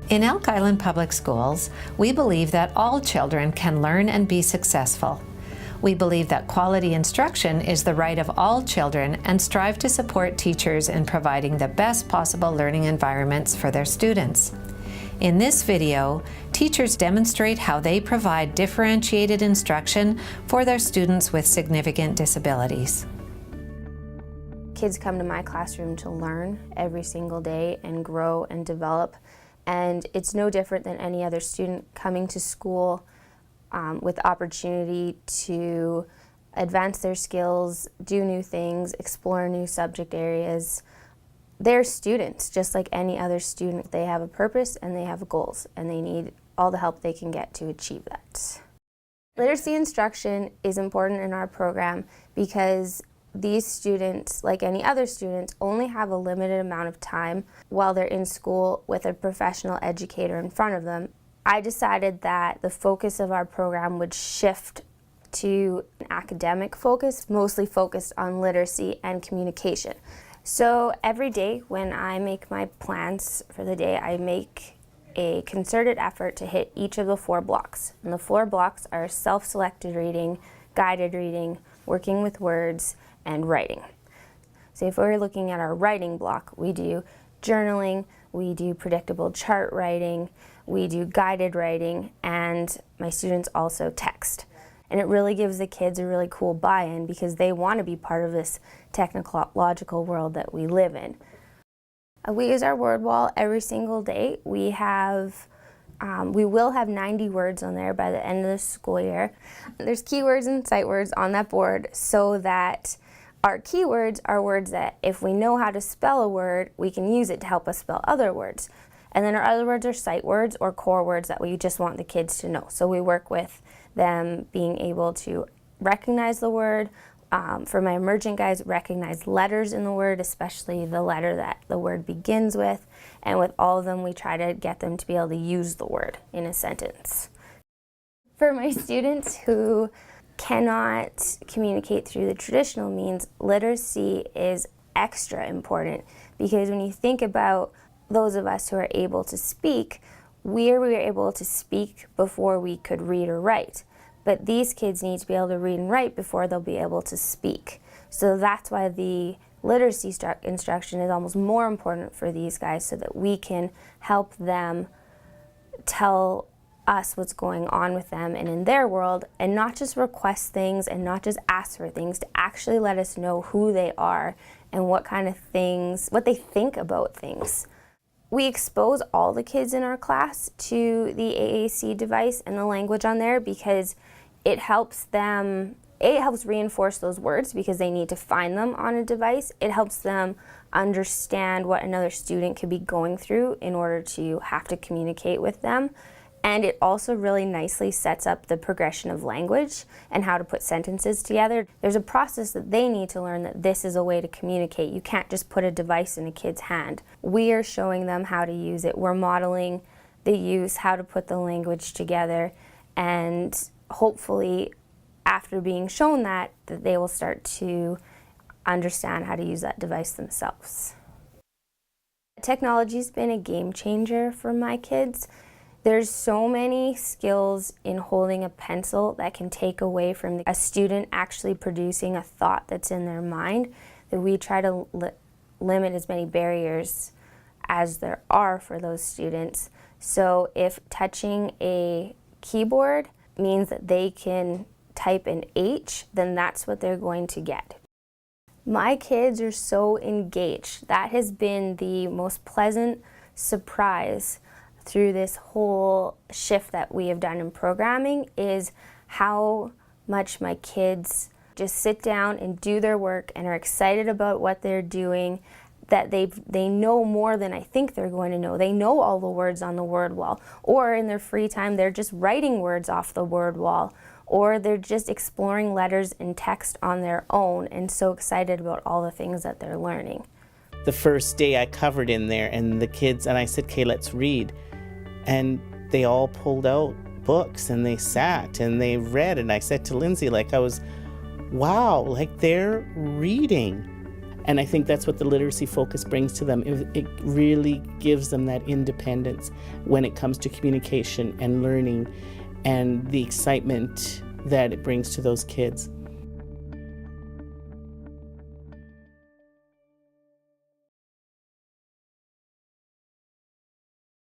In Elk Island Public Schools, we believe that all children can learn and be successful. We believe that quality instruction is the right of all children and strive to support teachers in providing the best possible learning environments for their students. In this video, teachers demonstrate how they provide differentiated instruction for their students with significant disabilities. Kids come to my classroom to learn every single day and grow and develop. And it's no different than any other student coming to school with opportunity to advance their skills, do new things, explore new subject areas. They're students, just like any other student. They have a purpose and they have goals, and they need all the help they can get to achieve that. Literacy instruction is important in our program because these students, like any other students, only have a limited amount of time while they're in school with a professional educator in front of them. I decided that the focus of our program would shift to an academic focus, mostly focused on literacy and communication. So every day when I make my plans for the day, I make a concerted effort to hit each of the 4 blocks. And the 4 blocks are self-selected reading, guided reading, working with words, and writing. So if we're looking at our writing block, we do journaling, we do predictable chart writing, we do guided writing, and my students also text. And it really gives the kids a really cool buy-in because they want to be part of this technological world that we live in. We use our word wall every single day. We will have 90 words on there by the end of the school year. There's keywords and sight words on that board so that our keywords are words that if we know how to spell a word, we can use it to help us spell other words. And then our other words are sight words or core words that we just want the kids to know. So we work with them being able to recognize the word. For my emergent guys, recognize letters in the word, especially the letter that the word begins with. And with all of them, we try to get them to be able to use the word in a sentence. For my students who cannot communicate through the traditional means, literacy is extra important because when you think about those of us who are able to speak, we were able to speak before we could read or write. But these kids need to be able to read and write before they'll be able to speak. So that's why the literacy instruction is almost more important for these guys so that we can help them tell us what's going on with them and in their world, and not just request things and not just ask for things, to actually let us know who they are and what kind of things, what they think about things. We expose all the kids in our class to the AAC device and the language on there because it helps them, it helps reinforce those words because they need to find them on a device. It helps them understand what another student could be going through in order to have to communicate with them. And it also really nicely sets up the progression of language and how to put sentences together. There's a process that they need to learn that this is a way to communicate. You can't just put a device in a kid's hand. We are showing them how to use it. We're modeling the use, how to put the language together, and hopefully after being shown that they will start to understand how to use that device themselves. Technology's been a game changer for my kids. There's so many skills in holding a pencil that can take away from a student actually producing a thought that's in their mind, that we try to limit as many barriers as there are for those students. So if touching a keyboard means that they can type an H, then that's what they're going to get. My kids are so engaged. That has been the most pleasant surprise through this whole shift that we have done in programming, is how much my kids just sit down and do their work and are excited about what they're doing, that they know more than I think they're going to know. They know all the words on the word wall, or in their free time they're just writing words off the word wall, or they're just exploring letters and text on their own and so excited about all the things that they're learning. The first day I covered in there and the kids, and I said, okay, let's read. And they all pulled out books and they sat and they read. And I said to Lindsay, wow, they're reading. And I think that's what the literacy focus brings to them. It really gives them that independence when it comes to communication and learning and the excitement that it brings to those kids.